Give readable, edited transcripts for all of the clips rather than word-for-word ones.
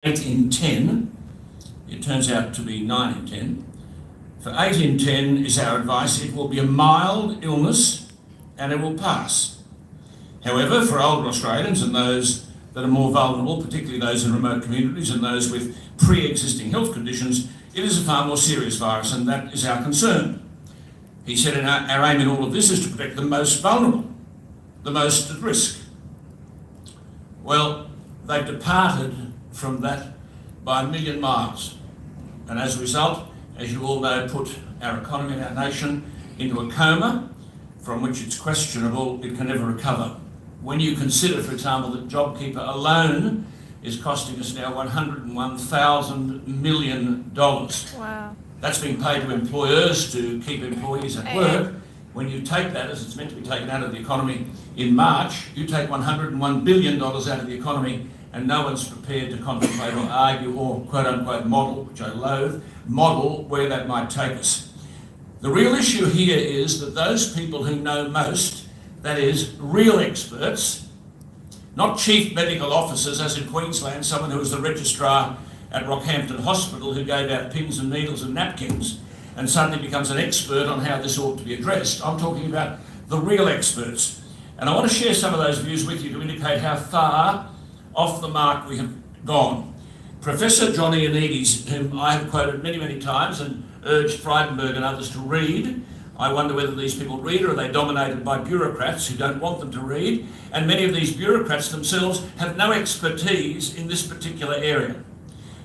8 in 10, it turns out to be 9 in 10. For 8 in 10 is our advice. It will be a mild illness and it will pass. However, for older Australians and those that are more vulnerable, particularly those in remote communities and those with pre-existing health conditions, it is a far more serious virus, and that is our concern. He said our aim in all of this is to protect the most vulnerable, the most at risk. Well, they've departed from that by a million miles, and as a result, as you all know, put our economy and our nation into a coma from which it's questionable it can ever recover. When you consider, for example, that JobKeeper alone is costing us now $101,000 million. Wow. That's being paid to employers to keep employees at work. When you take that, as it's meant to be taken out of the economy in March, you take $101 billion out of the economy, and no one's prepared to contemplate or argue or quote-unquote model, which I loathe, model where that might take us. The real issue here is that those people who know most, that is, real experts, not chief medical officers, as in Queensland, someone who was the registrar at Rockhampton Hospital who gave out pins and needles and napkins and suddenly becomes an expert on how this ought to be addressed. I'm talking about the real experts. And I want to share some of those views with you to indicate how far off the mark we have gone. Professor John Ioannidis, whom I have quoted many, many times and urged Frydenberg and others to read. I wonder whether these people read, or are they dominated by bureaucrats who don't want them to read? And many of these bureaucrats themselves have no expertise in this particular area.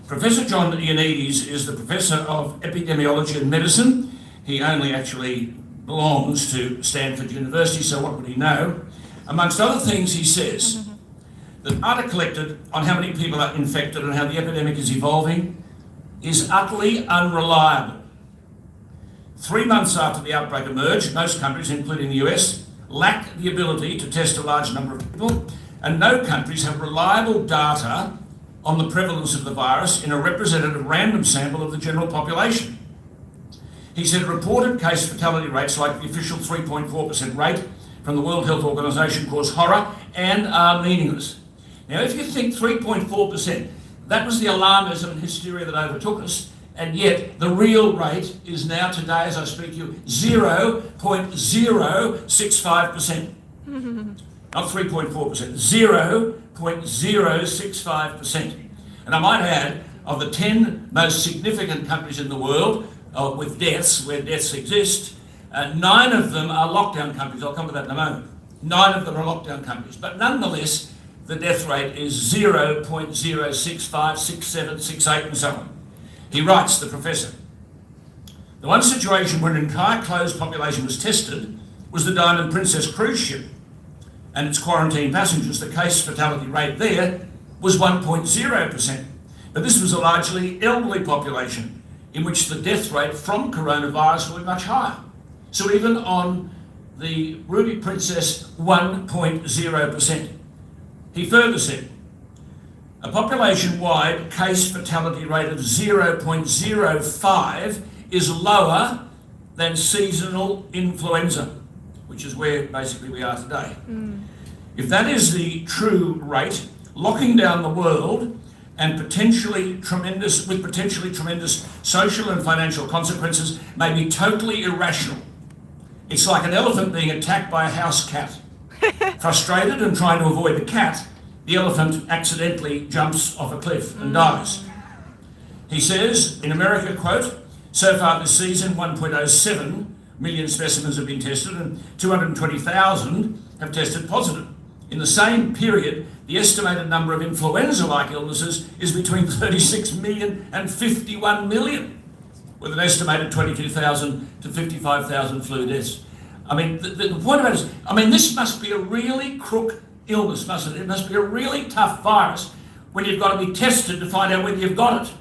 Professor John Ioannidis is the Professor of Epidemiology and Medicine. He only actually belongs to Stanford University, so what would he know? Amongst other things, he says that data collected on how many people are infected and how the epidemic is evolving is utterly unreliable. 3 months after the outbreak emerged, most countries, including the US, lack the ability to test a large number of people, and no countries have reliable data on the prevalence of the virus in a representative random sample of the general population. He said reported case fatality rates like the official 3.4% rate from the World Health Organization cause horror and are meaningless. Now, if you think 3.4%, that was the alarmism and hysteria that overtook us, and yet the real rate is now today, as I speak to you, 0.065%. Not 3.4%, 0.065%. And I might add, of the 10 most significant countries in the world with deaths, where deaths exist, 9 of them are lockdown countries. I'll come to that in a moment. 9 of them are lockdown countries. But nonetheless, the death rate is 0.065, 67, 68 and so on. He writes, the professor, the one situation where an entire closed population was tested was the Diamond Princess cruise ship and its quarantined passengers. The case fatality rate there was 1.0%. But this was a largely elderly population in which the death rate from coronavirus will be much higher. So even on the Ruby Princess, 1.0%. He further said, a population-wide case fatality rate of 0.05 is lower than seasonal influenza, which is where basically we are today. If that is the true rate, locking down the world and potentially tremendous social and financial consequences may be totally irrational. It's like an elephant being attacked by a house cat. Frustrated and trying to avoid the cat, the elephant accidentally jumps off a cliff and dies. He says, in America, quote, so far this season, 1.07 million specimens have been tested and 220,000 have tested positive. In the same period, the estimated number of influenza-like illnesses is between 36 million and 51 million, with an estimated 22,000 to 55,000 flu deaths. I mean, the point about it is, this must be a really crook illness, mustn't it? It must be a really tough virus when you've got to be tested to find out whether you've got it.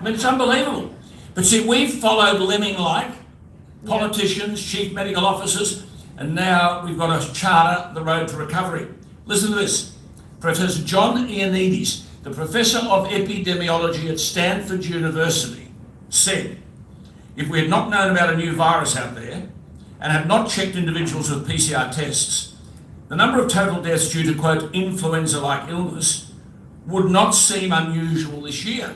It's unbelievable. But see, we've followed lemming-like politicians, chief medical officers, and now we've got to charter the road to recovery. Listen to this. Professor John Ioannidis, the Professor of Epidemiology at Stanford University, said, if we had not known about a new virus out there and had not checked individuals with PCR tests, the number of total deaths due to, quote, influenza-like illness would not seem unusual this year.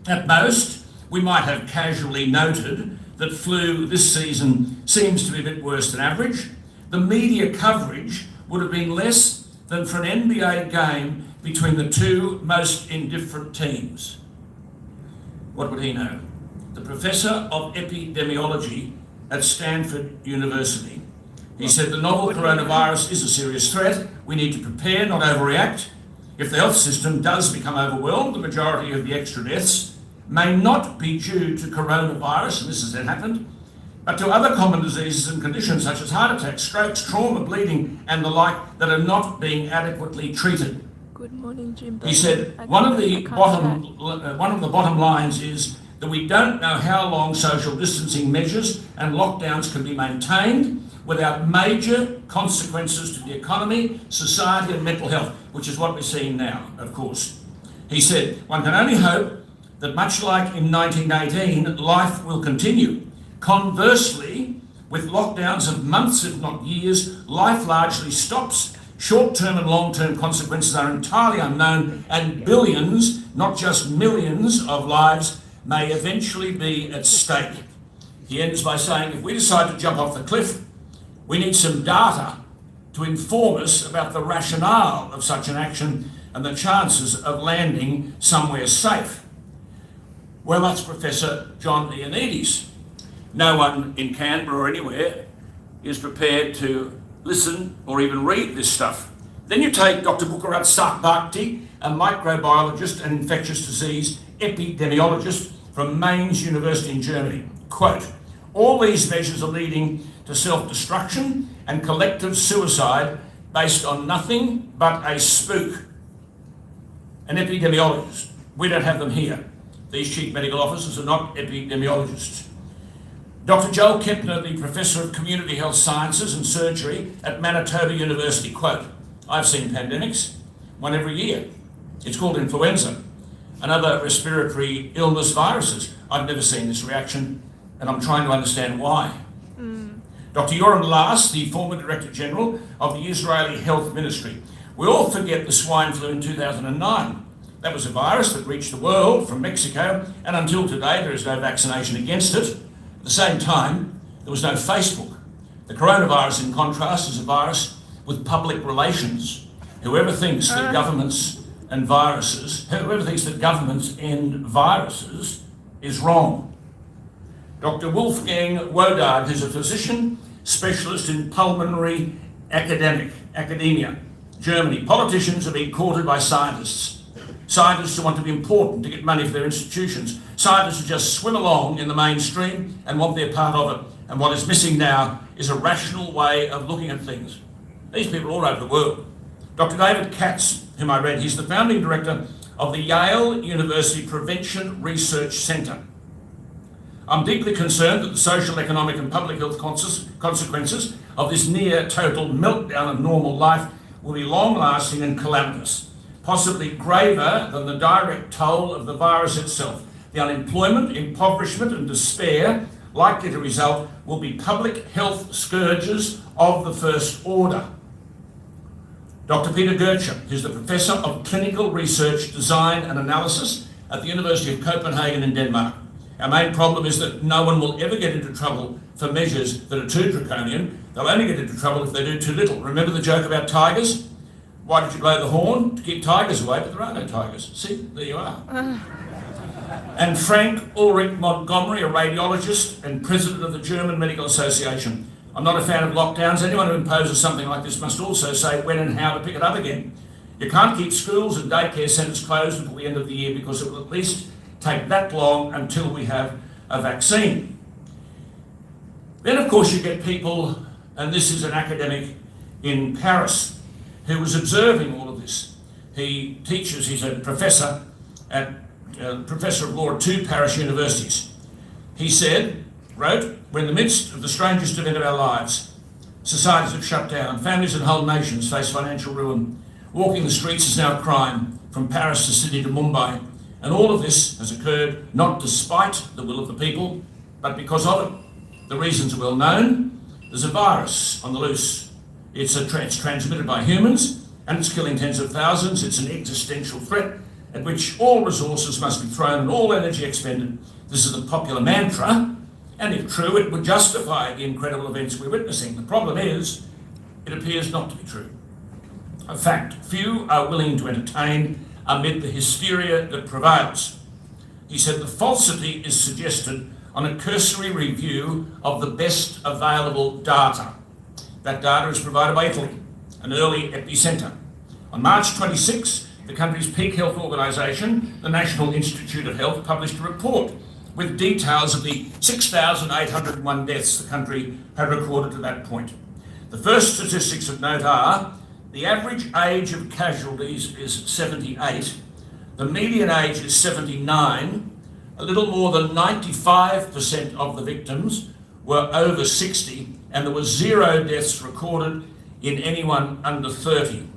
At most, we might have casually noted that flu this season seems to be a bit worse than average. The media coverage would have been less than for an NBA game between the two most indifferent teams. What would he know? The professor of epidemiology at Stanford University. He said the novel coronavirus is a serious threat. We need to prepare, not overreact. If the health system does become overwhelmed, the majority of the extra deaths may not be due to coronavirus, and this has then happened, but to other common diseases and conditions such as heart attacks, strokes, trauma, bleeding, and the like that are not being adequately treated. Good morning, Jim. He said one of the bottom lines is that we don't know how long social distancing measures and lockdowns can be maintained without major consequences to the economy, society and mental health, which is what we're seeing now, of course. He said, one can only hope that much like in 1918, life will continue. Conversely, with lockdowns of months, if not years, life largely stops. Short-term and long-term consequences are entirely unknown, and billions, not just millions of lives may eventually be at stake. He ends by saying, if we decide to jump off the cliff, we need some data to inform us about the rationale of such an action and the chances of landing somewhere safe. Well, that's Professor John Ioannidis. No one in Canberra or anywhere is prepared to listen or even read this stuff. Then you take Dr. Bukarat Sakbakti, a microbiologist and infectious disease epidemiologist from Mainz University in Germany. Quote, all these measures are leading to self-destruction and collective suicide based on nothing but a spook. An epidemiologist. We don't have them here. These chief medical officers are not epidemiologists. Dr. Joel Kempner, the Professor of Community Health Sciences and Surgery at Manitoba University, quote, I've seen pandemics, one every year. It's called influenza and other respiratory illness viruses. I've never seen this reaction, and I'm trying to understand why. Dr. Yoram Lass, the former Director General of the Israeli Health Ministry. We all forget the swine flu in 2009. That was a virus that reached the world from Mexico, and until today there is no vaccination against it. At the same time, there was no Facebook. The coronavirus, in contrast, is a virus with public relations. Whoever thinks that governments end viruses is wrong. Dr. Wolfgang Wodarg, who's a physician, specialist in pulmonary academia, Germany. Politicians are being courted by scientists. Scientists who want to be important to get money for their institutions. Scientists who just swim along in the mainstream and want their part of it. And what is missing now is a rational way of looking at things. These people are all over the world. Dr. David Katz, whom I read, he's the founding director of the Yale University Prevention Research Centre. I'm deeply concerned that the social, economic and public health consequences of this near total meltdown of normal life will be long-lasting and calamitous, possibly graver than the direct toll of the virus itself. The unemployment, impoverishment and despair likely to result will be public health scourges of the first order. Dr. Peter Gertcher, who's the Professor of Clinical Research, Design and Analysis at the University of Copenhagen in Denmark. Our main problem is that no one will ever get into trouble for measures that are too draconian. They'll only get into trouble if they do too little. Remember the joke about tigers? Why did you blow the horn? To keep tigers away, but there are no tigers. See, there you are. And Frank Ulrich Montgomery, a radiologist and president of the German Medical Association. I'm not a fan of lockdowns. Anyone who imposes something like this must also say when and how to pick it up again. You can't keep schools and daycare centres closed until the end of the year because it will at least take that long until we have a vaccine. Then, of course, you get people, and this is an academic in Paris, who was observing all of this. He teaches, he's a professor of law at 2 Paris universities. He wrote, we're in the midst of the strangest event of our lives. Societies have shut down, families and whole nations face financial ruin. Walking the streets is now a crime, from Paris to Sydney to Mumbai. And all of this has occurred not despite the will of the people, but because of it. The reasons are well known. There's a virus on the loose. It's transmitted by humans. and it's killing tens of thousands. It's an existential threat at which all resources must be thrown and all energy expended. This is a popular mantra, and if true, it would justify the incredible events we're witnessing. The problem is, it appears not to be true. A fact few are willing to entertain amid the hysteria that prevails. He said the falsity is suggested on a cursory review of the best available data. That data is provided by Italy, an early epicentre. On March 26, the country's peak health organisation, the National Institute of Health, published a report with details of the 6,801 deaths the country had recorded to that point. The first statistics of note are the average age of casualties is 78, the median age is 79, a little more than 95% of the victims were over 60, and there were 0 deaths recorded in anyone under 30.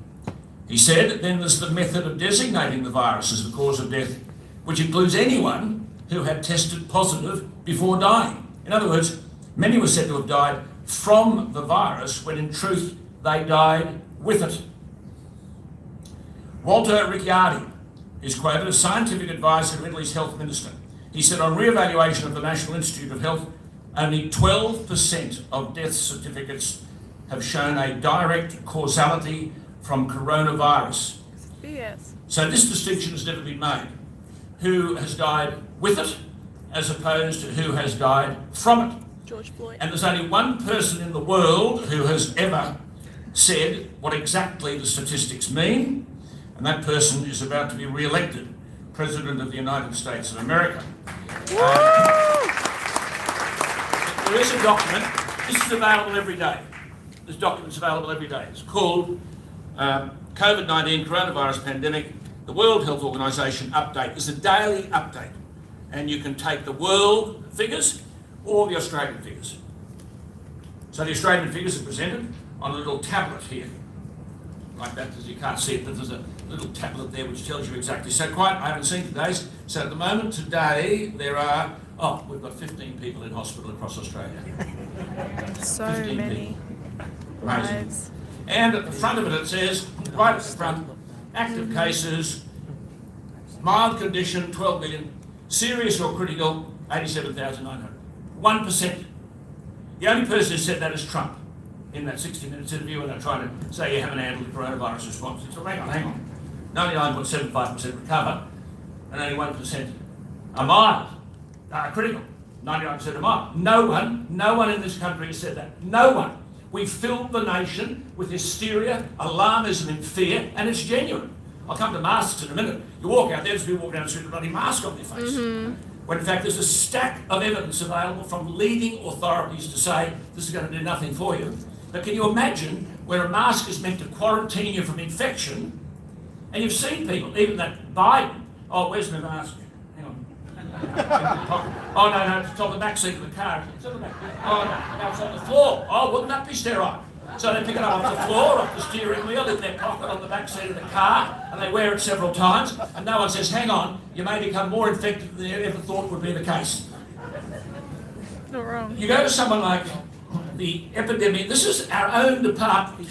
He said, then there's the method of designating the virus as the cause of death, which includes anyone who had tested positive before dying. In other words, many were said to have died from the virus when in truth they died with it. Walter Ricciardi is quoted as scientific advisor of Italy's health minister. He said on re-evaluation of the National Institute of Health, only 12% of death certificates have shown a direct causality from coronavirus. Yes. So this distinction has never been made. Who has died with it as opposed to who has died from it. George Floyd. And there's only one person in the world who has ever said what exactly the statistics mean, and that person is about to be re-elected President of the United States of America. There is a document, this is available every day. This document's available every day. It's called COVID-19 Coronavirus Pandemic, the World Health Organization Update. It's a daily update, and you can take the world figures or the Australian figures. So the Australian figures are presented on a little tablet here, like that, as you can't see it, but there's a little tablet there which tells you exactly. So I haven't seen today's. So at the moment today, there are, we've got 15 people in hospital across Australia. So many lives. And at the front of it, it says, right at the front, active cases, mild condition, 12 million, serious or critical, 87,900. 1%. The only person who said that is Trump in that 60 Minutes interview when they're trying to say you haven't handled the coronavirus response. He said, hang on. 99.75% recover, and only 1% are mild, critical. 99% are mild. No one in this country has said that. No one. We filled the nation with hysteria, alarmism and fear, and it's genuine. I'll come to masks in a minute. You walk out there, there's people walking down the street with a bloody mask on their face. When in fact there's a stack of evidence available from leading authorities to say this is going to do nothing for you. But can you imagine where a mask is meant to quarantine you from infection, and you've seen people, even that Biden, where's my mask? Hang on. No, it's on the back seat of the car. It's on the back. Now it's on the floor. Wouldn't that be sterile? So they pick it up off the floor, off the steering wheel, in their pocket on the back seat of the car, and they wear it several times, and no one says, hang on, you may become more infected than you ever thought would be the case. Not wrong. You go to someone like the epidemic, this is our own Department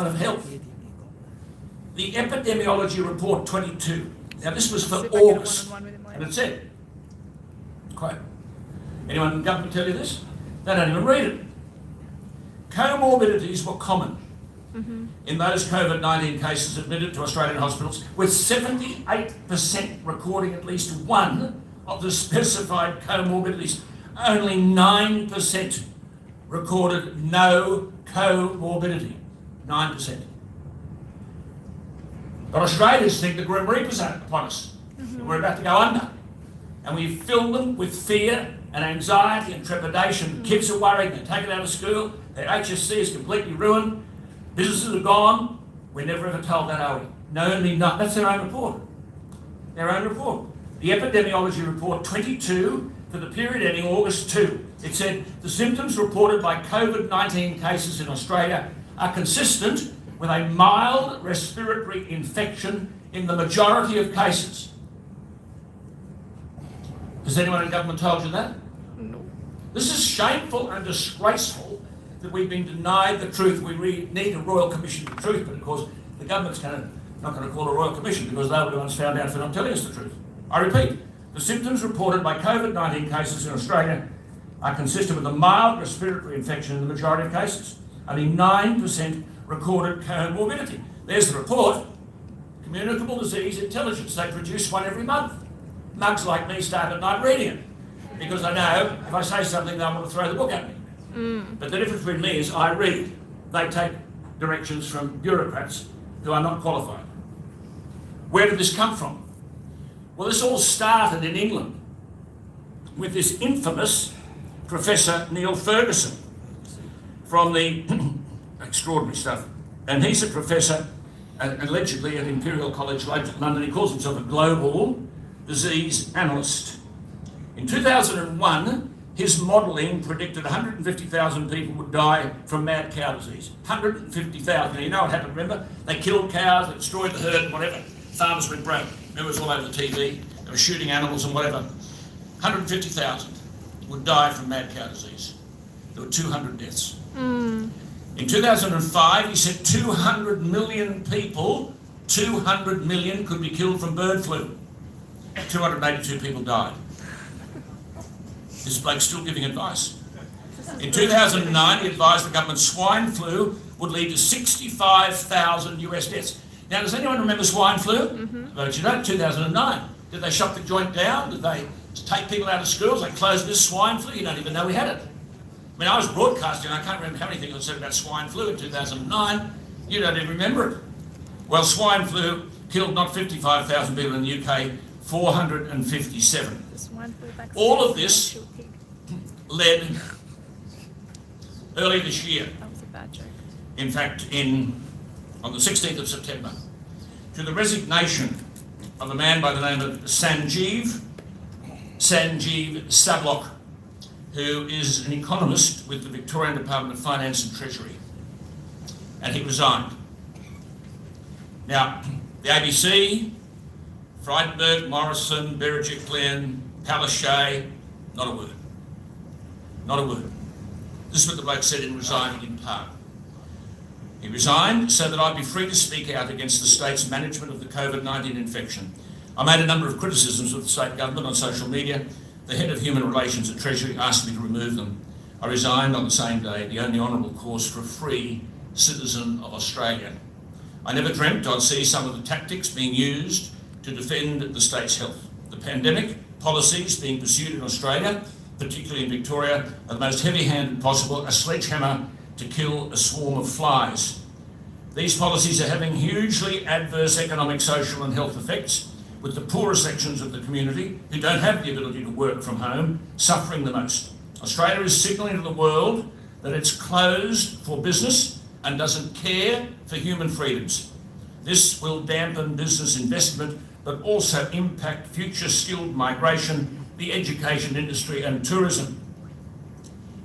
of Health. The Epidemiology Report 22. Now this was for August, and it said, quote, anyone in government tell you this? They don't even read it. Comorbidities were common in those COVID-19 cases admitted to Australian hospitals, with 78% recording at least one of the specified comorbidities. Only 9% recorded no comorbidity. 9%. But Australians think the Grim Reaper's upon us. We're about to go under. And we fill them with fear and anxiety and trepidation. Kids are worried, they're taken out of school, their HSC is completely ruined, businesses are gone. We're never ever told that, are we? No, only not. That's their own report. Their own report. The Epidemiology Report 22 for the period ending August 2. It said the symptoms reported by COVID-19 cases in Australia are consistent with a mild respiratory infection in the majority of cases. Has anyone in government told you that? No. This is shameful and disgraceful that we've been denied the truth. We need a Royal Commission of Truth, but of course the government's not going to call a Royal Commission because they were the ones found out for not telling us the truth. I repeat, the symptoms reported by COVID-19 cases in Australia are consistent with a mild respiratory infection in the majority of cases. Only 9% recorded comorbidity. There's the report. Communicable disease intelligence. They produce one every month. Mugs like me start at night reading it because I know if I say something, they'll want to throw the book at me. But the difference between me is I read. They take directions from bureaucrats who are not qualified. Where did this come from? Well, this all started in England with this infamous Professor Neil Ferguson from the extraordinary stuff. And he's a professor allegedly at Imperial College London. He calls himself a global disease analyst. In 2001, his modelling predicted 150,000 people would die from mad cow disease. 150,000. You know what happened, remember? They killed cows, they destroyed the herd and whatever. Farmers went broke. It was all over the TV. They were shooting animals and whatever. 150,000 would die from mad cow disease. There were 200 deaths. In 2005, he said 200 million people, 200 million could be killed from bird flu. 282 people died. This bloke's still giving advice. In 2009, he advised the government swine flu would lead to 65,000 US deaths. Now, does anyone remember swine flu? But you know, 2009. Did they shut the joint down? Did they take people out of schools? They closed this swine flu? You don't even know we had it. I mean, I was broadcasting, I can't remember how many things I said about swine flu in 2009. You don't even remember it. Well, swine flu killed not 55,000 people in the UK, 457. All of this led early this year, That was a bad joke. in fact, on the 16th of September, to the resignation of a man by the name of Sanjeev Sablock, who is an economist with the Victorian Department of Finance and Treasury. And he resigned. Now, the ABC, Frydenberg, Morrison, Berejiklian, Palaszczuk, not a word. Not a word. This is what the bloke said in resigning in part. He resigned so that I'd be free to speak out against the state's management of the COVID-19 infection. I made a number of criticisms of the state government on social media. The head of Human Relations at Treasury asked me to remove them. I resigned on the same day, the only honourable course for a free citizen of Australia. I never dreamt I'd see some of the tactics being used to defend the state's health. The pandemic policies being pursued in Australia, particularly in Victoria, are the most heavy-handed possible, a sledgehammer to kill a swarm of flies. These policies are having hugely adverse economic, social and health effects, with the poorer sections of the community who don't have the ability to work from home suffering the most. Australia is signalling to the world that it's closed for business and doesn't care for human freedoms. This will dampen business investment, but also impact future skilled migration, the education industry and tourism.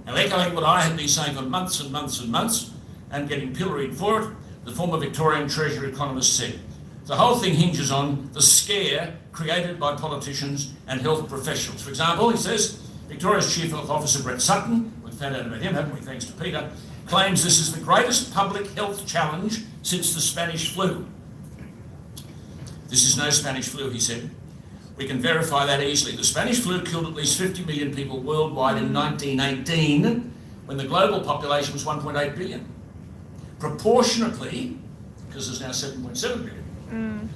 Now, echoing what I had been saying for months and months and months, and getting pilloried for it, the former Victorian Treasury economist said, the whole thing hinges on the scare created by politicians and health professionals. For example, he says, Victoria's Chief Health Officer Brett Sutton, we've found out about him, haven't we, thanks to Peter, claims this is the greatest public health challenge since the Spanish flu. This is no Spanish flu, he said. We can verify that easily. The Spanish flu killed at least 50 million people worldwide in 1918, when the global population was 1.8 billion. Proportionately, because there's now 7.7 billion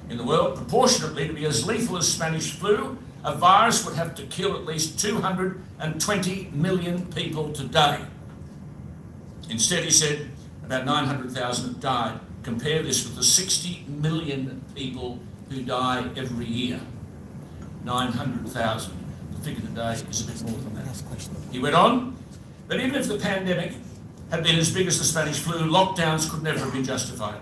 in the world, proportionately to be as lethal as Spanish flu, a virus would have to kill at least 220 million people today. Instead, he said, about 900,000 have died. Compare this with the 60 million people who die every year. 900,000. The figure today is a bit more than that. He went on, but even if the pandemic had been as big as the Spanish flu, lockdowns could never have been justified.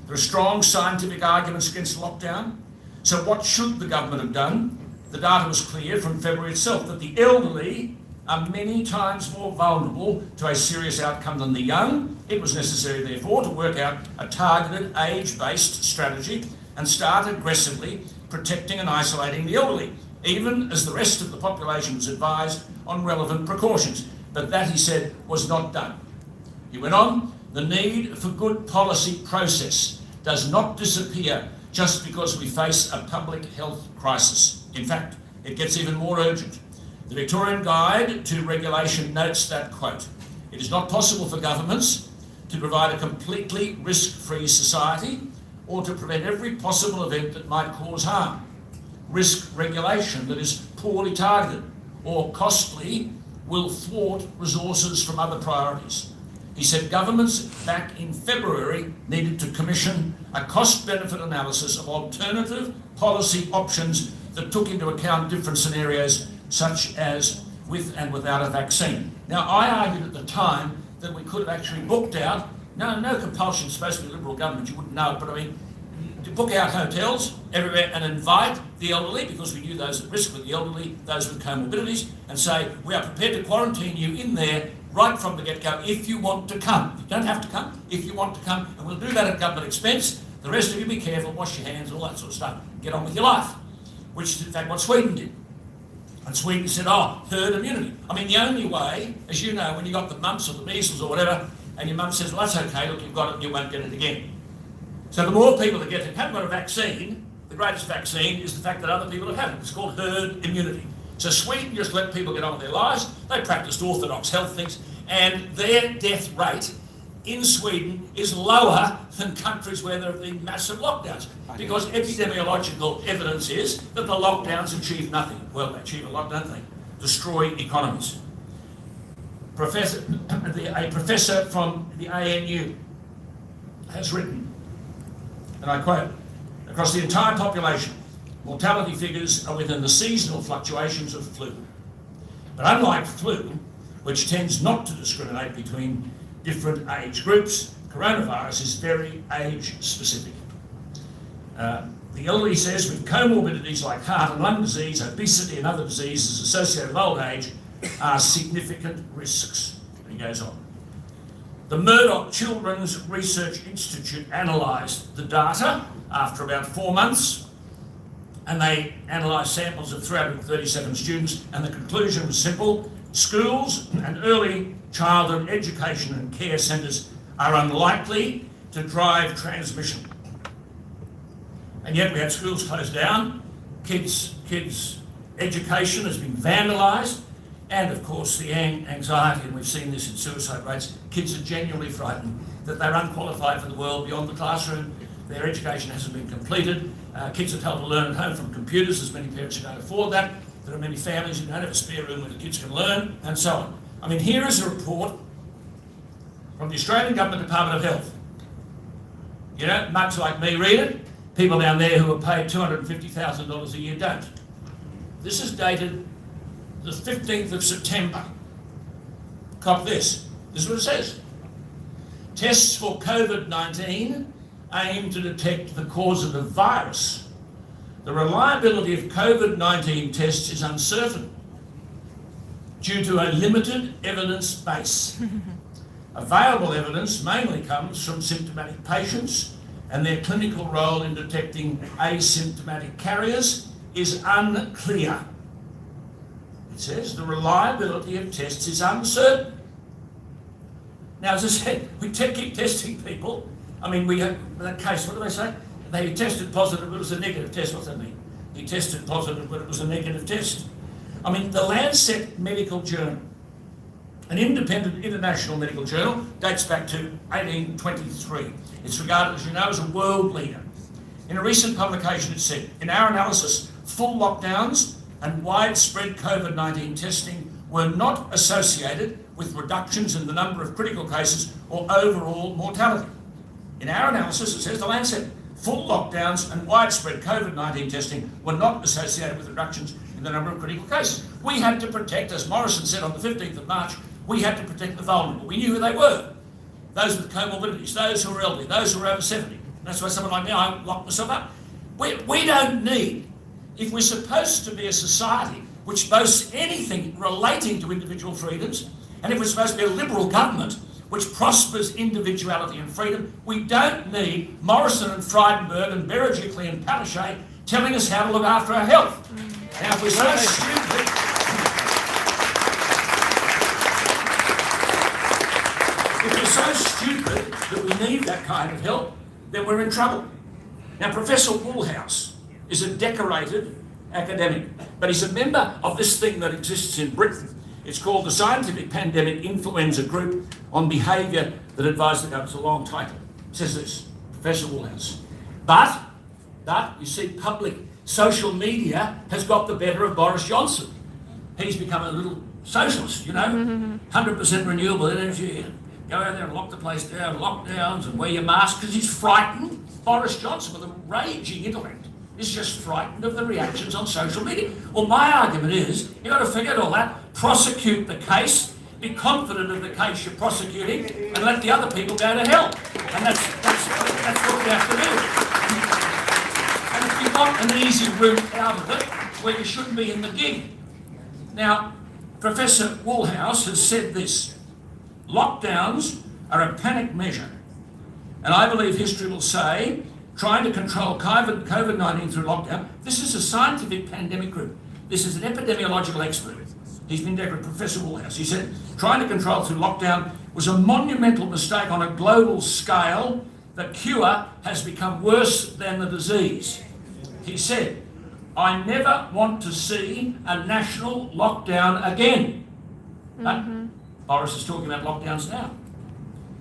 There are strong scientific arguments against lockdown. So what should the government have done? The data was clear from February itself that the elderly are many times more vulnerable to a serious outcome than the young. It was necessary, therefore, to work out a targeted age-based strategy and start aggressively protecting and isolating the elderly, even as the rest of the population was advised on relevant precautions. But that, he said, was not done. He went on, the need for good policy process does not disappear just because we face a public health crisis. In fact, it gets even more urgent. The Victorian Guide to Regulation notes that, quote, it is not possible for governments to provide a completely risk-free society or to prevent every possible event that might cause harm. Risk regulation that is poorly targeted or costly will thwart resources from other priorities. He said governments back in February needed to commission a cost-benefit analysis of alternative policy options that took into account different scenarios, such as with and without a vaccine. Now, I argued at the time that we could have actually booked out, no compulsion, supposed to be Liberal government, you wouldn't know it, but I mean, to book out hotels everywhere and invite the elderly, because we knew those at risk were the elderly, those with comorbidities, and say, we are prepared to quarantine you in there right from the get-go if you want to come. You don't have to come, if you want to come, and we'll do that at government expense. The rest of you be careful, wash your hands, all that sort of stuff. Get on with your life, which is in fact what Sweden did. And Sweden said, herd immunity. I mean, the only way, as you know, when you got the mumps or the measles or whatever, and your mum says, well, that's okay, look, you've got it, you won't get it again. So the more people that get it, haven't got a vaccine, the greatest vaccine is the fact that other people have had it. It's called herd immunity. So Sweden just let people get on with their lives. They practiced orthodox health things, and their death rate in Sweden is lower than countries where there have been massive lockdowns, because epidemiological evidence is that the lockdowns achieve nothing. Well, they achieve a lot, don't they? Destroy economies. A professor from the ANU has written, and I quote, across the entire population, mortality figures are within the seasonal fluctuations of flu. But unlike flu, which tends not to discriminate between different age groups, coronavirus is very age-specific. The elderly says with comorbidities like heart and lung disease, obesity and other diseases associated with old age are significant risks. And he goes on. The Murdoch Children's Research Institute analysed the data after about 4 months, and they analysed samples of 337 students, and the conclusion was simple. Schools and early childhood education and care centres are unlikely to drive transmission. And yet we had schools closed down, kids' education has been vandalised, and of course the anxiety, and we've seen this in suicide rates. Kids are genuinely frightened that they're unqualified for the world beyond the classroom. Their education hasn't been completed. Kids are told to learn at home from computers. There's many parents who don't afford that. There are many families who don't have a spare room where the kids can learn, and so on. I mean, here is a report from the Australian Government Department of Health. You know, mugs like me read it. People down there who are paid $250,000 a year don't. This is dated the 15th of September. Cop this. This is what it says. Tests for COVID-19 aim to detect the cause of the virus. The reliability of COVID-19 tests is uncertain due to a limited evidence base. Available evidence mainly comes from symptomatic patients, and their clinical role in detecting asymptomatic carriers is unclear. It says the reliability of tests is uncertain. Now, as I said, we keep testing people. I mean, we have that case, what do they say? They tested positive, but it was a negative test. What's that mean? He tested positive, but it was a negative test. I mean, the Lancet Medical Journal, an independent international medical journal, dates back to 1823. It's regarded, as you know, as a world leader. In a recent publication, it said, in our analysis, full lockdowns and widespread COVID-19 testing were not associated with reductions in the number of critical cases or overall mortality. In our analysis, it says the Lancet, full lockdowns and widespread COVID-19 testing were not associated with reductions in the number of critical cases. We had to protect, as Morrison said on the 15th of March, we had to protect the vulnerable. We knew who they were. Those with comorbidities, those who were elderly, those who were over 70. That's why someone like me, I locked myself up. We don't need, if we're supposed to be a society which boasts anything relating to individual freedoms, and if we're supposed to be a liberal government which prospers individuality and freedom, we don't need Morrison and Frydenberg and Berejiklian and Palaszczuk telling us how to look after our health. Now, if we're so stupid, we're so stupid that we need that kind of help, then we're in trouble. Now, Professor Woolhouse is a decorated academic, but he's a member of this thing that exists in Britain. It's called the Scientific Pandemic Influenza Group on Behaviour that Advised the Government. It's a long title. It says this, Professor Woolhouse. But, you see, public social media has got the better of Boris Johnson. He's become a little socialist, you know, 100% renewable energy, go out there and lock the place down, lockdowns and wear your mask, because he's frightened. Boris Johnson, with a raging intellect, is just frightened of the reactions on social media. Well, my argument is, you've got to figure out all that, prosecute the case, be confident of the case you're prosecuting, and let the other people go to hell. And that's what we have to do. And if you want an easy route out of it, well, you shouldn't be in the gig. Now, Professor Woolhouse has said this: lockdowns are a panic measure. And I believe history will say, trying to control COVID-19 through lockdown, this is a scientific pandemic group. This is an epidemiological expert. He's been decorated, Professor Woolhouse. He said, trying to control through lockdown was a monumental mistake on a global scale. The cure has become worse than the disease. He said, I never want to see a national lockdown again. But Boris is talking about lockdowns now,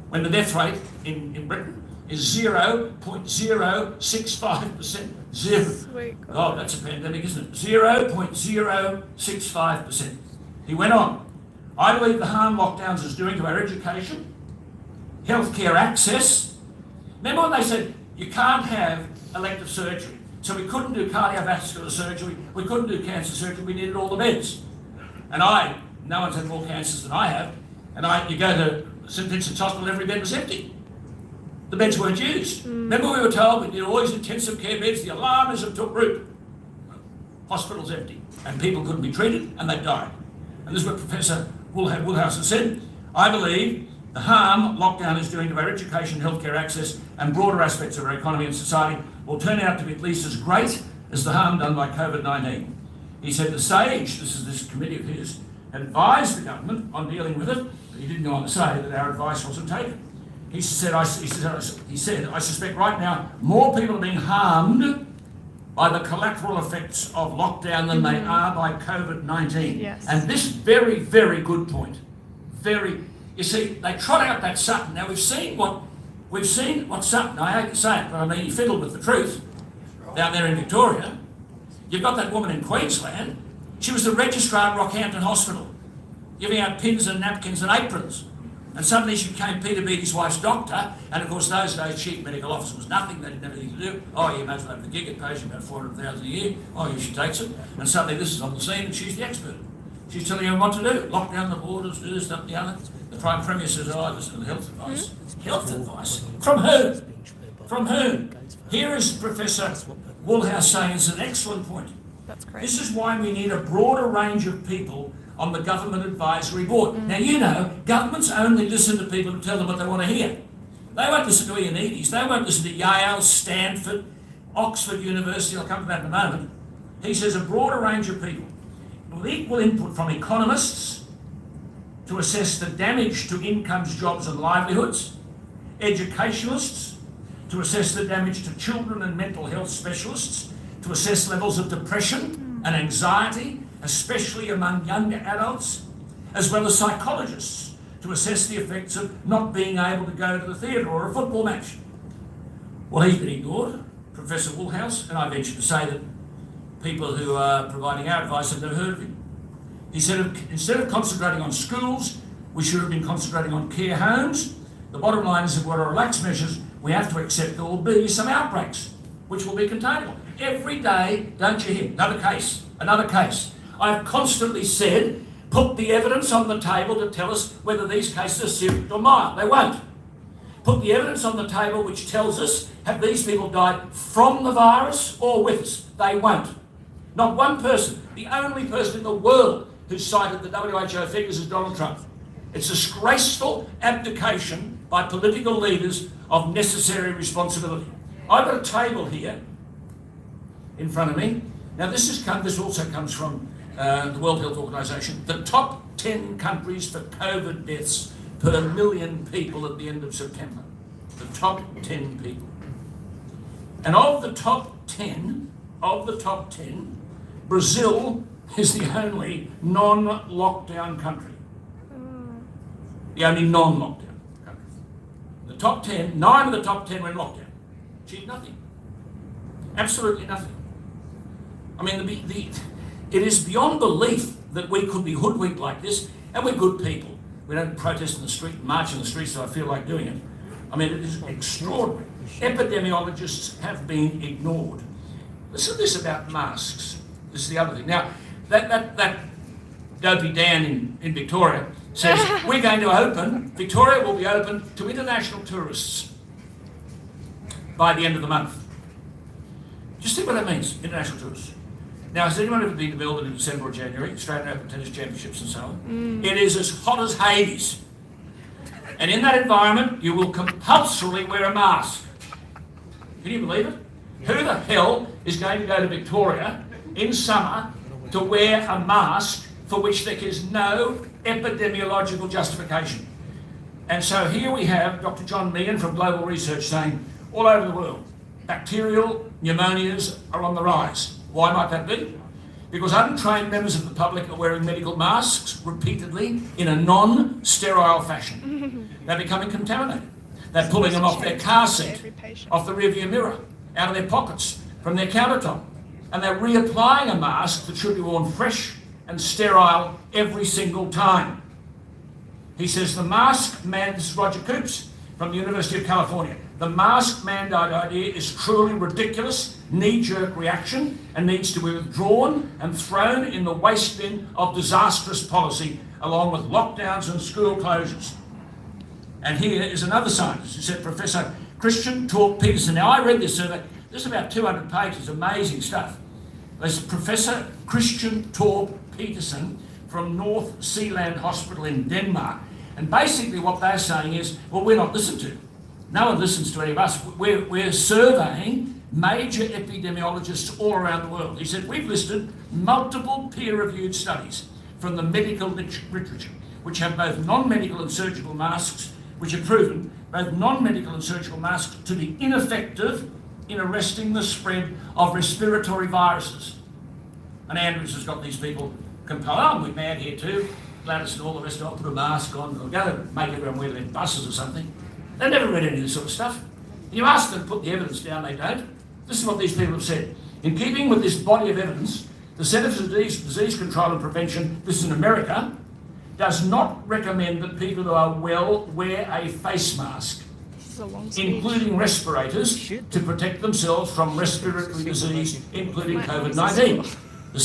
when the death rate in Britain is 0.065%. Sweet God. Oh, that's a pandemic, isn't it? 0.065%. He went on, I believe the harm lockdowns is doing to our education, healthcare access. Remember when they said you can't have elective surgery? So we couldn't do cardiovascular surgery, we couldn't do cancer surgery, we needed all the beds. And no one's had more cancers than I have, and you go to St Vincent's Hospital, every bed was empty. The beds weren't used. Remember we were told we need all these intensive care beds, the alarmism took root. Hospitals empty, and people couldn't be treated, and they died. And this is what Professor Woolhouse has said. I believe the harm lockdown is doing to our education, healthcare access, and broader aspects of our economy and society will turn out to be at least as great as the harm done by COVID-19. He said the SAGE, this is this committee of his, had advised the government on dealing with it, but he didn't go on to say that our advice wasn't taken. He said, I suspect right now more people are being harmed by the collateral effects of lockdown than they are by COVID-19. Yes. And this very, very good point. You see, they trot out that Sutton. Now we've seen what Sutton, I hate to say it, but I mean he fiddled with the truth down there in Victoria. You've got that woman in Queensland. She was the registrar at Rockhampton Hospital, giving out pins and napkins and aprons. And suddenly she became Peter Beattie's wife's doctor, and of course those days chief medical officer was nothing, they didn't have anything to do. Oh, you may as well have the gig, it pays you about $400,000 a year. Oh, yeah, she takes it. And suddenly this is on the scene and she's the expert. She's telling you what to do, lock down the borders, do this, that and the other. The Prime Premier says, oh, listen to health advice. Health advice? From who? From whom? Here is Professor Woolhouse saying it's an excellent point. That's crazy. This is why we need a broader range of people on the Government Advisory Board. Now, you know, governments only listen to people who tell them what they want to hear. They won't listen to Ioannidis, they won't listen to Yale, Stanford, Oxford University, I'll come to that in a moment. He says a broader range of people with equal input from economists to assess the damage to incomes, jobs and livelihoods, educationalists to assess the damage to children and mental health specialists, to assess levels of depression and anxiety, especially among younger adults, as well as psychologists to assess the effects of not being able to go to the theatre or a football match. Well, he's been ignored, Professor Woolhouse, and I venture to say that people who are providing our advice have never heard of him. He said instead of concentrating on schools, we should have been concentrating on care homes. The bottom line is if we're to relax measures, we have to accept there will be some outbreaks, which will be containable. Every day, don't you hear, another case, another case. I've constantly said, put the evidence on the table to tell us whether these cases are serious or mild. They won't. Put the evidence on the table which tells us, have these people died from the virus or with us? They won't. Not one person. The only person in the world who cited the WHO figures is Donald Trump. It's a disgraceful abdication by political leaders of necessary responsibility. I've got a table here in front of me. Now this also comes from the World Health Organization. The top 10 countries for COVID deaths per million people at the end of September. The top 10 people. And of the top 10, Brazil is the only non-lockdown country. The only non-lockdown country. The top 10, 9 of the top 10 were in lockdown. Achieved nothing. Absolutely nothing. I mean, it is beyond belief that we could be hoodwinked like this, and we're good people. We don't protest in the street, march in the streets, so I feel like doing it. I mean, it is extraordinary. Epidemiologists have been ignored. Listen to this about masks. This is the other thing. Now, that dopey Dan in Victoria says, we're going to open, Victoria will be open to international tourists by the end of the month. Just think what that means, international tourists. Now, has anyone ever been to Melbourne in December or January, Australian Open Tennis Championships and so on? It is as hot as Hades. And in that environment, you will compulsorily wear a mask. Can you believe it? Who the hell is going to go to Victoria in summer to wear a mask for which there is no epidemiological justification? And so here we have Dr. John Meehan from Global Research saying, all over the world, bacterial pneumonias are on the rise. Why might that be? Because untrained members of the public are wearing medical masks repeatedly in a non-sterile fashion. They're becoming contaminated. They're pulling them off their car seat, off the rearview mirror, out of their pockets, from their countertop. And they're reapplying a mask that should be worn fresh and sterile every single time. He says the mask man, this is Roger Coops from the University of California, the mask mandate idea is truly ridiculous, knee-jerk reaction, and needs to be withdrawn and thrown in the waste bin of disastrous policy, along with lockdowns and school closures. And here is another scientist who said, Professor Christian Torp Peterson. Now, I read this survey. This is about 200 pages, amazing stuff. There's Professor Christian Torp Peterson from North Zealand Hospital in Denmark. And basically what they're saying is, well, we're not listened to. No one listens to any of us. We're surveying major epidemiologists all around the world. He said, we've listed multiple peer-reviewed studies from the medical literature, which have both non-medical and surgical masks, which have proven both non-medical and surgical masks to be ineffective in arresting the spread of respiratory viruses. And Andrews has got these people compelled, oh, we're mad here too. Gladys and all the rest of it, put a mask on, or go and make everyone wear their buses or something. They've never read any of this sort of stuff. You ask them to put the evidence down, they don't. This is what these people have said. In keeping with this body of evidence, the Centre for Disease Control and Prevention, this is in America, does not recommend that people who are well wear a face mask, including respirators, to protect themselves from respiratory disease, including COVID-19. The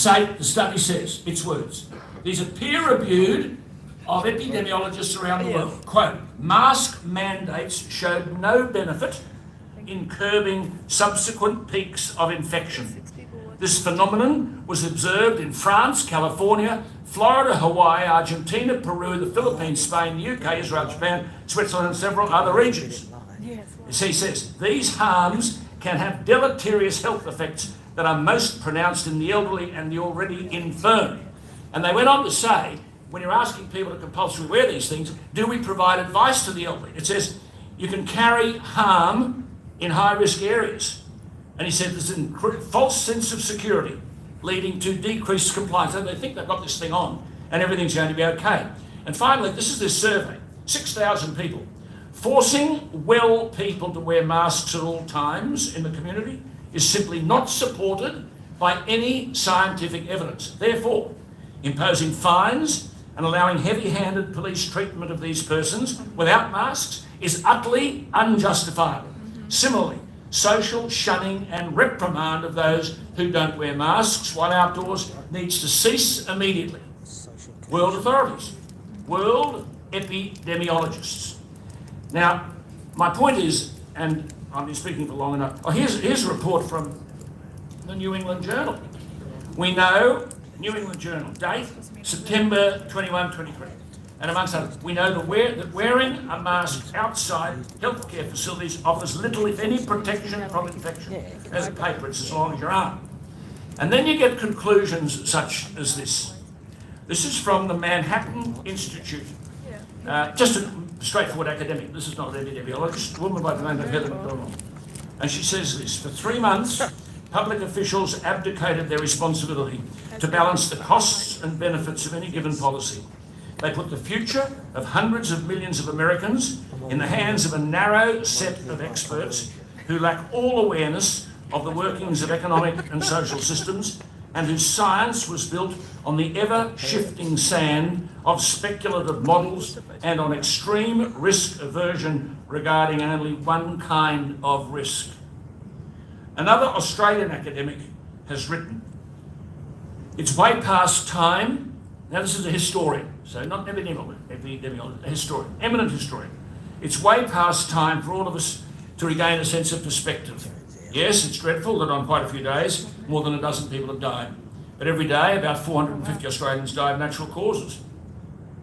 study says, its words, these are peer-reviewed of epidemiologists around the world. Quote, mask mandates showed no benefit in curbing subsequent peaks of infection. This phenomenon was observed in France, California, Florida, Hawaii, Argentina, Peru, the Philippines, Spain, the UK, Israel, Japan, Switzerland, and several other regions. As he says, these harms can have deleterious health effects that are most pronounced in the elderly and the already infirm. And they went on to say, when you're asking people to compulsorily wear these things, do we provide advice to the elderly? It says, you can carry harm in high-risk areas. And he said there's a false sense of security leading to decreased compliance. And they think they've got this thing on and everything's going to be okay. And finally, this is this survey, 6,000 people. Forcing well people to wear masks at all times in the community is simply not supported by any scientific evidence. Therefore, imposing fines and allowing heavy-handed police treatment of these persons without masks is utterly unjustifiable. Similarly, social shunning and reprimand of those who don't wear masks while outdoors needs to cease immediately. World authorities, world epidemiologists. Now, my point is, and I've been speaking for long enough, here's a report from the New England Journal. We know, New England Journal, date, September 21, 2020. And amongst others, we know that wearing a mask outside healthcare facilities offers little, if any, protection from infection. There's a paper, it's as long as your arm. And then you get conclusions such as this. This is from the Manhattan Institute. Just straightforward academic. This is not an epidemiologist, a woman by the name of Heather McDonald. And she says this: for 3 months, public officials abdicated their responsibility to balance the costs and benefits of any given policy. They put the future of hundreds of millions of Americans in the hands of a narrow set of experts who lack all awareness of the workings of economic and social systems, and whose science was built on the ever-shifting sand of speculative models and on extreme risk aversion regarding only one kind of risk. Another Australian academic has written, "It's way past time." Now this is a historian, so not an epidemiologist, a historian, eminent historian. "It's way past time for all of us to regain a sense of perspective. Yes, it's dreadful that on quite a few days, more than a dozen people have died. But every day, about 450 Australians die of natural causes,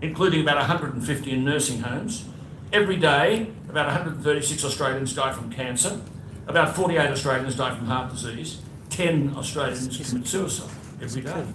including about 150 in nursing homes. Every day, about 136 Australians die from cancer. About 48 Australians die from heart disease. 10 Australians commit suicide every day.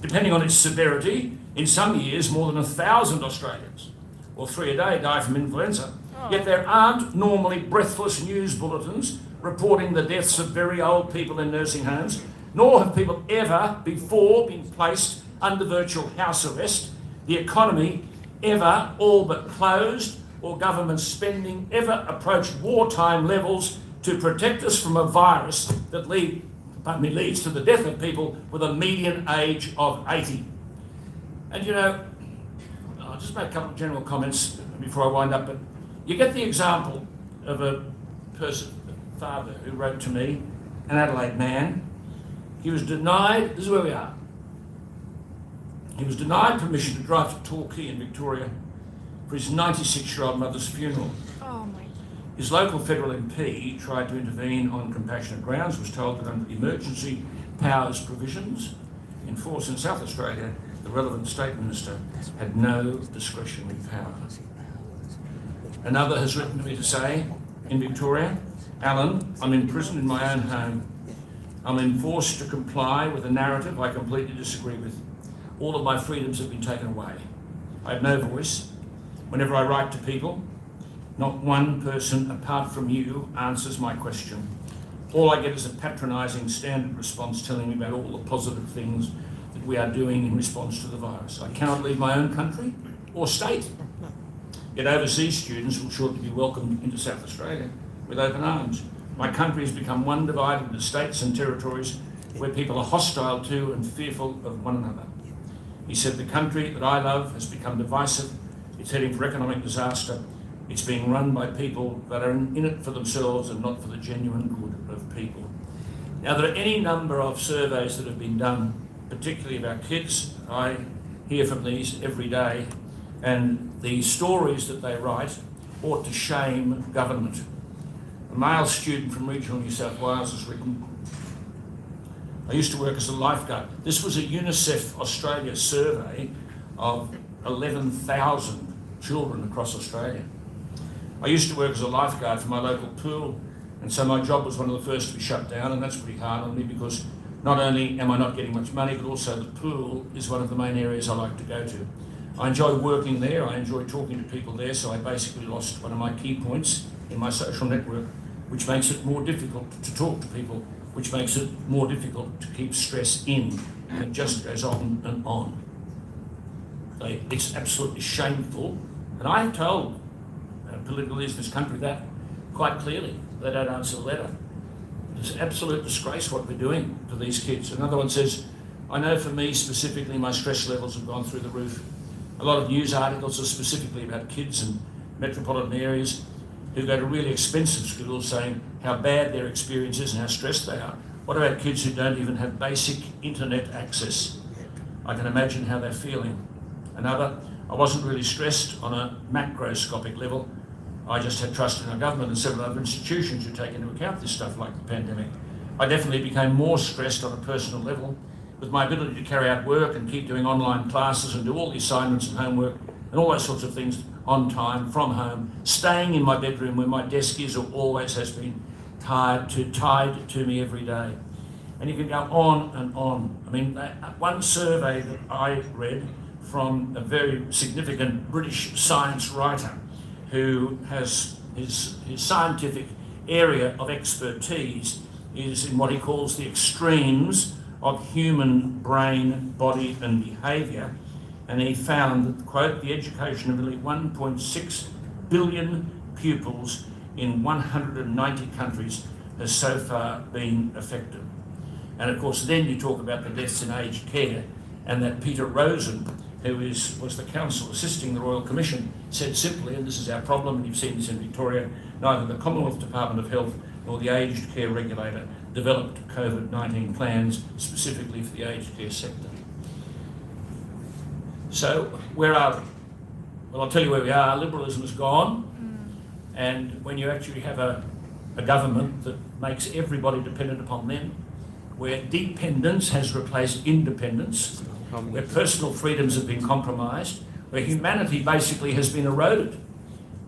Depending on its severity, in some years, more than 1,000 Australians, or 3 a day, die from influenza. Yet there aren't normally breathless news bulletins reporting the deaths of very old people in nursing homes, nor have people ever before been placed under virtual house arrest, the economy ever all but closed, or government spending ever approached wartime levels to protect us from a virus that leads to the death of people with a median age of 80. And you know, I'll just make a couple of general comments before I wind up, but you get the example of a person, a father who wrote to me, an Adelaide man. He was denied, this is where we are, he was denied permission to drive to Torquay in Victoria for his 96-year-old mother's funeral. Oh my. His local federal MP tried to intervene on compassionate grounds, was told that under the emergency powers provisions in force in South Australia, the relevant state minister had no discretionary power. Another has written to me to say, in Victoria, "Alan, I'm in prison in my own home. I'm enforced to comply with a narrative I completely disagree with. All of my freedoms have been taken away. I have no voice. Whenever I write to people, not one person apart from you answers my question. All I get is a patronising standard response telling me about all the positive things that we are doing in response to the virus. I cannot leave my own country or state. Yet overseas students will shortly be welcomed into South Australia with open arms. My country has become one divided into states and territories where people are hostile to and fearful of one another." He said, "The country that I love has become divisive. It's heading for economic disaster. It's being run by people that are in it for themselves and not for the genuine good of people." Now, there are any number of surveys that have been done, particularly about kids. I hear from these every day, and the stories that they write ought to shame government. A male student from regional New South Wales has written, "I used to work as a lifeguard." This was a UNICEF Australia survey of 11,000 children across Australia. "I used to work as a lifeguard for my local pool, and so my job was one of the first to be shut down, and that's pretty hard on me because not only am I not getting much money, but also the pool is one of the main areas I like to go to. I enjoy working there, I enjoy talking to people there, so I basically lost one of my key points in my social network, which makes it more difficult to talk to people, which makes it more difficult to keep stress in, and it just goes on and on." It's absolutely shameful, and I have told political leaders in this country that quite clearly. They don't answer the letter. It's an absolute disgrace what we're doing to these kids. Another one says, "I know for me specifically, my stress levels have gone through the roof. A lot of news articles are specifically about kids in metropolitan areas who go to really expensive schools saying how bad their experience is and how stressed they are. What about kids who don't even have basic internet access? I can imagine how they're feeling." Another, "I wasn't really stressed on a macroscopic level. I just had trust in our government and several other institutions who take into account this stuff like the pandemic. I definitely became more stressed on a personal level with my ability to carry out work and keep doing online classes and do all the assignments and homework and all those sorts of things on time, from home, staying in my bedroom where my desk is or always has been tied to me every day." And you can go on and on. I mean, one survey that I read from a very significant British science writer who has his scientific area of expertise is in what he calls the extremes of human brain, body and behaviour. And he found that, quote, the education of nearly 1.6 billion pupils in 190 countries has so far been affected. And of course then you talk about the deaths in aged care, and that Peter Rosen, who was the counsel assisting the Royal Commission, said simply, and this is our problem, and you've seen this in Victoria, neither the Commonwealth Department of Health nor the aged care regulator developed COVID-19 plans specifically for the aged care sector. So where are we? Well, I'll tell you where we are. Liberalism is gone, and when you actually have a government that makes everybody dependent upon them, where dependence has replaced independence, where personal freedoms have been compromised, where humanity basically has been eroded.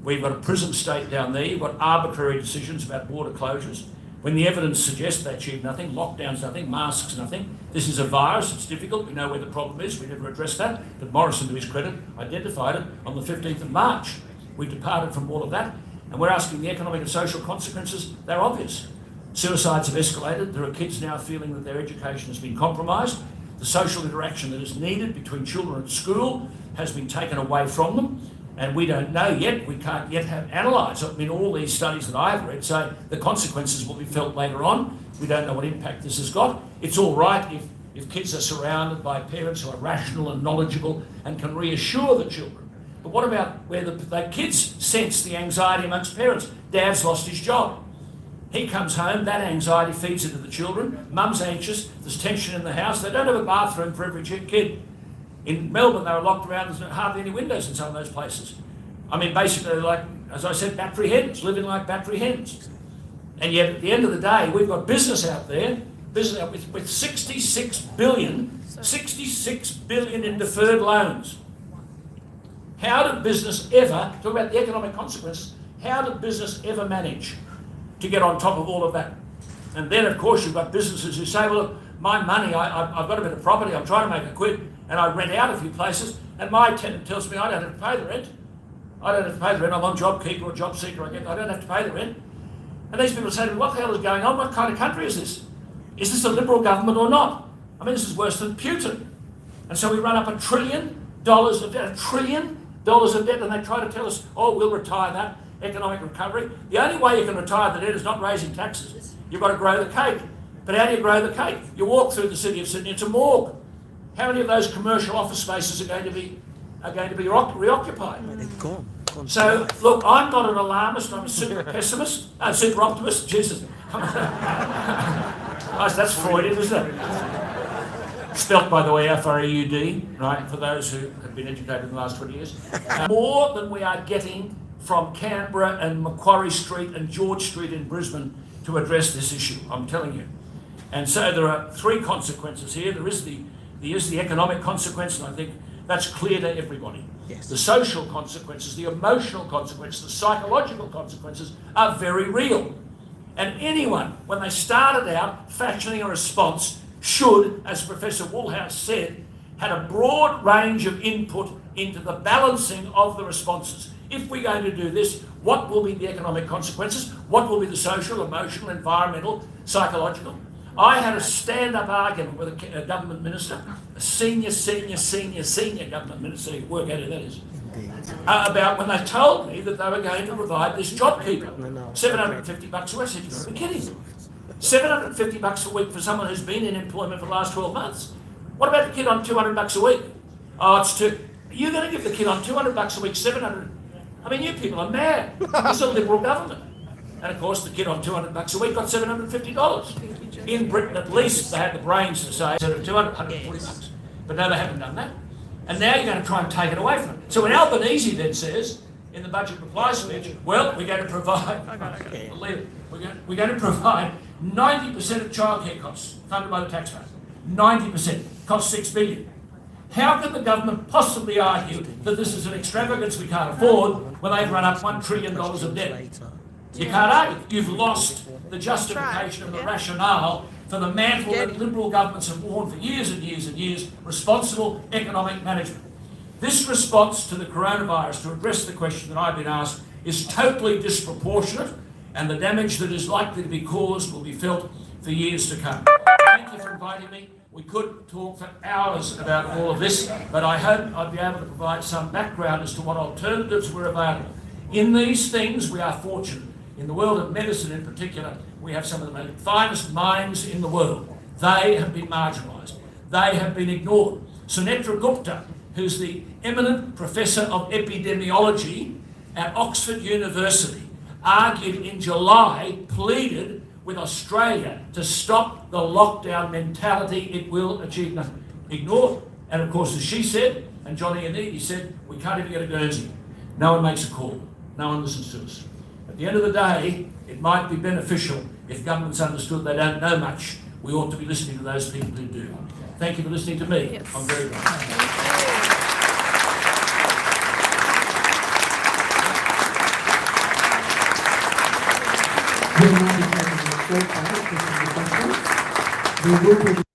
We've got a prison state down there, you've got arbitrary decisions about border closures, when the evidence suggests they achieve nothing, lockdowns nothing, masks nothing. This is a virus, it's difficult, we know where the problem is, we never addressed that, but Morrison, to his credit, identified it on the 15th of March. We departed from all of that, and we're asking the economic and social consequences. They're obvious. Suicides have escalated, there are kids now feeling that their education has been compromised, the social interaction that is needed between children at school has been taken away from them, and we don't know yet, we can't yet have analysed. I mean, all these studies that I've read say the consequences will be felt later on. We don't know what impact this has got. It's all right if kids are surrounded by parents who are rational and knowledgeable and can reassure the children. But what about where the kids sense the anxiety amongst parents? Dad's lost his job. He comes home, that anxiety feeds into the children. Mum's anxious, there's tension in the house. They don't have a bathroom for every kid. In Melbourne, they were locked around, there's hardly any windows in some of those places. I mean, basically, like, as I said, battery hens, living like battery hens. And yet, at the end of the day, we've got business out there, with 66 billion in deferred loans. How did business ever, talk about the economic consequences, how did business ever manage to get on top of all of that? And then, of course, you've got businesses who say, well, my money, I've got a bit of property, I'm trying to make a quid, and I rent out a few places, and my tenant tells me I don't have to pay the rent. I don't have to pay the rent, I'm on JobKeeper or JobSeeker, I don't have to pay the rent. And these people say to me, what the hell is going on? What kind of country is this? Is this a Liberal government or not? I mean, this is worse than Putin. And so we run up $1 trillion of debt, $1 trillion of debt, and they try to tell us, oh, we'll retire that, economic recovery. The only way you can retire the debt is not raising taxes. You've got to grow the cake. But how do you grow the cake? You walk through the city of Sydney, it's a morgue. How many of those commercial office spaces are going to be reoccupied? They're gone. So, look, I'm not an alarmist, I'm a super pessimist, super optimist, Jesus. That's Freudian, isn't it? Spelt, by the way, F-R-E-U-D, right, for those who have been educated in the last 20 years. More than we are getting from Canberra and Macquarie Street and George Street in Brisbane to address this issue, I'm telling you. And so there are three consequences here. There is the economic consequence, and I think that's clear to everybody. Yes. The social consequences, the emotional consequences, the psychological consequences are very real. And anyone, when they started out fashioning a response, should, as Professor Woolhouse said, had a broad range of input into the balancing of the responses. If we're going to do this, what will be the economic consequences? What will be the social, emotional, environmental, psychological? I had a stand-up argument with a government minister, a senior government minister, you work out who that is, about when they told me that they were going to provide this JobKeeper, $750 a week. I said, you've got to be kidding. $750 a week for someone who's been in employment for the last 12 months. What about the kid on $200 a week? Oh, it's too... You're going to give the kid on $200 a week, $700... I mean, you people are mad. It's a Liberal government. And of course, the kid on $200 a week got $750. In Britain, at least, they had the brains to say, instead of $200, $140. But no, they haven't done that. And now you're going to try and take it away from them. So when Albanese then says, in the budget reply speech, well, we're going to provide, we're going to provide 90% of childcare costs funded by the taxpayer. 90%, costs $6 billion. How can the government possibly argue that this is an extravagance we can't afford when they've run up $1 trillion of debt? You can't argue. You've lost the justification and the rationale for the mantle that Liberal governments have worn for years and years and years, responsible economic management. This response to the coronavirus, to address the question that I've been asked, is totally disproportionate, and the damage that is likely to be caused will be felt for years to come. Thank you for inviting me. We could talk for hours about all of this, but I hope I'd be able to provide some background as to what alternatives were available. In these things, we are fortunate. In the world of medicine in particular, we have some of the finest minds in the world. They have been marginalised. They have been ignored. Sunetra Gupta, who's the eminent professor of epidemiology at Oxford University, argued in July, pleaded with Australia to stop the lockdown mentality. It will achieve nothing. Ignored. And of course, as she said, and Johnny Anidi said, we can't even get a Guernsey. No one makes a call. No one listens to us. At the end of the day, it might be beneficial if governments understood they don't know much. We ought to be listening to those people who do. Thank you for listening to me. Yes. I'm very grateful. We will now be taking a short break. This is the question. We will